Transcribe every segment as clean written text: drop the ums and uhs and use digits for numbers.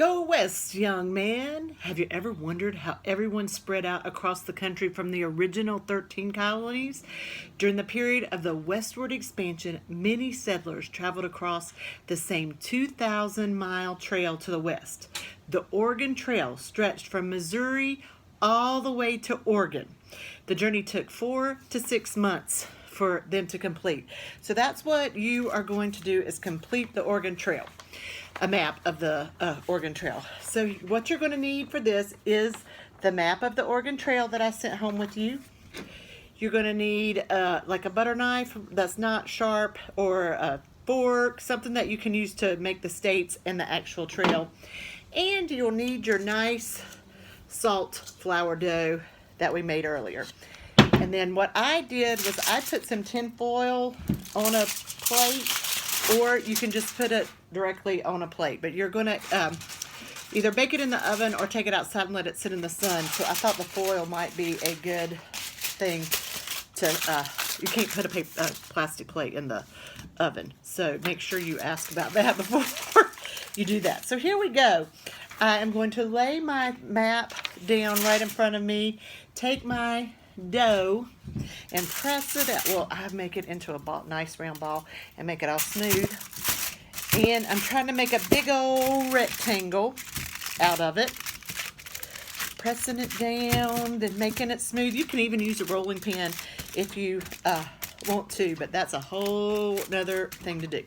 Go west, young man. Have you ever wondered how everyone spread out across the country from the original 13 colonies? During the period of the westward expansion, many settlers traveled across the same 2,000-mile trail to the west. The Oregon Trail stretched from Missouri all the way to Oregon. The journey took 4 to 6 months for them to complete. So that's what you are going to do, is complete the Oregon Trail. A map of the Oregon Trail. So what you're going to need for this is the map of the Oregon Trail that I sent home with you. You're going to need like a butter knife that's not sharp, or a fork, something that you can use to make the states and the actual trail. And you'll need your nice salt flour dough that we made earlier. And then what I did was I put some tin foil on a plate, or you can just put it directly on a plate. But you're going to either bake it in the oven or take it outside and let it sit in the sun. So I thought the foil might be a good thing to, you can't put a plastic plate in the oven. So make sure you ask about that before you do that. So here we go. I am going to lay my map down right in front of me, take my dough and press it out. Well, I make it into a ball, nice round ball, and make it all smooth. And I'm trying to make a big old rectangle out of it. Pressing it down, then making it smooth. You can even use a rolling pin if you want to, but that's a whole nother thing to do.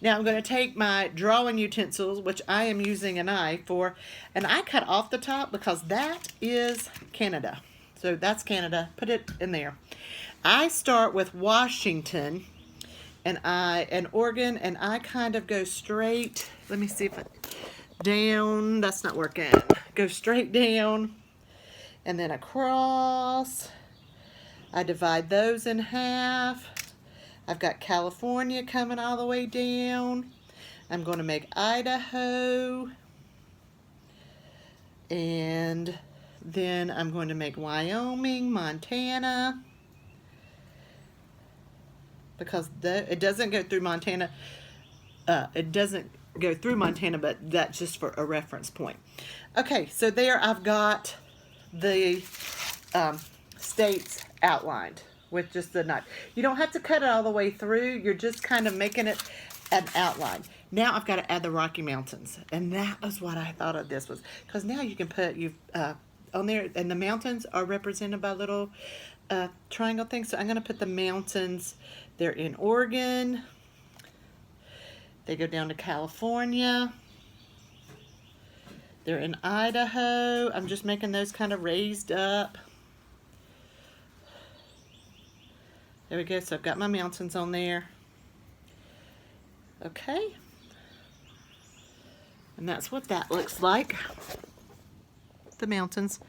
Now I'm going to take my drawing utensils, which I am using a knife for, and I cut off the top because that is Canada. So that's Canada. Put it in there. I start with Washington and Oregon, and I kind of go straight. Let me see if down. That's not working. Go straight down and then across. I divide those in half. I've got California coming all the way down. I'm going to make Idaho, and then I'm going to make Wyoming, Montana, because it doesn't go through Montana. It doesn't go through Montana, but that's just for a reference point. Okay, so there I've got the states outlined with just the knife. You don't have to cut it all the way through. You're just kind of making it an outline. Now I've got to add the Rocky Mountains, and that was what I thought of this was, because now you can put on there, and the mountains are represented by little triangle things. So I'm going to put the mountains. They're in Oregon. They go down to California. They're in Idaho. I'm just making those kind of raised up. There we go. So I've got my mountains on there. Okay. And that's what that looks like. The mountains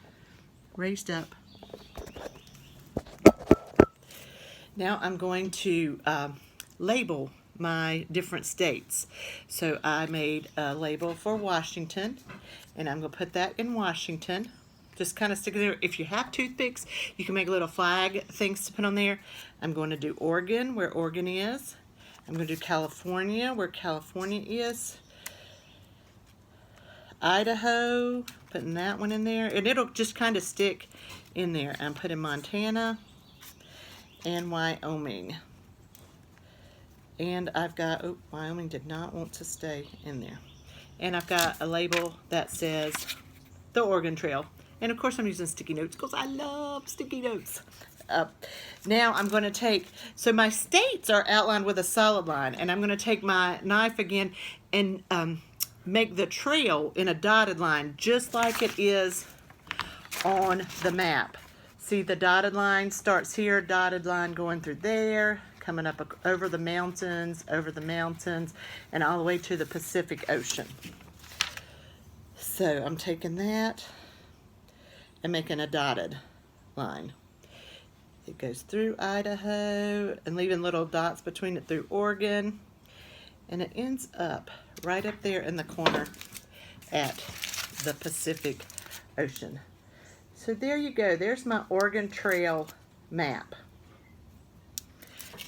raised up. Now I'm going to label my different states. So I made a label for Washington, and I'm going to put that in Washington. Just kind of stick it there. If you have toothpicks, you can make little flag things to put on there. I'm going to do Oregon, where Oregon is. I'm going to do California, where California is. Idaho, putting that one in there. And it'll just kind of stick in there. I'm putting Montana and Wyoming. And I've got, oh, Wyoming did not want to stay in there. And I've got a label that says the Oregon Trail. And of course I'm using sticky notes because I love sticky notes. Now I'm going to take, so my states are outlined with a solid line, and I'm going to take my knife again and make the trail in a dotted line just like it is on the map. See, the dotted line starts here, dotted line going through there, coming up over the mountains, and all the way to the Pacific Ocean. So I'm taking that and making a dotted line. It goes through Idaho and leaving little dots between it through Oregon. And it ends up right up there in the corner at the Pacific Ocean. So there you go. There's my Oregon Trail map.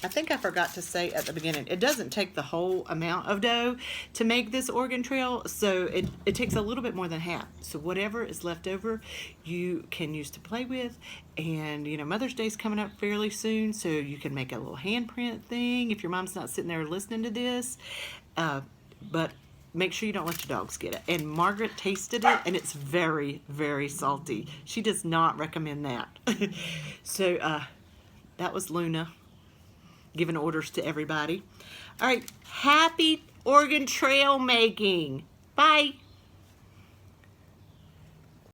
I think I forgot to say at the beginning, it doesn't take the whole amount of dough to make this Oregon Trail, so it takes a little bit more than half. So whatever is left over, you can use to play with. And, you know, Mother's Day's coming up fairly soon, so you can make a little handprint thing if your mom's not sitting there listening to this. But make sure you don't let your dogs get it. And Margaret tasted it, and it's very, very salty. She does not recommend that. So that was Luna giving orders to everybody. All right, happy Oregon Trail making. Bye.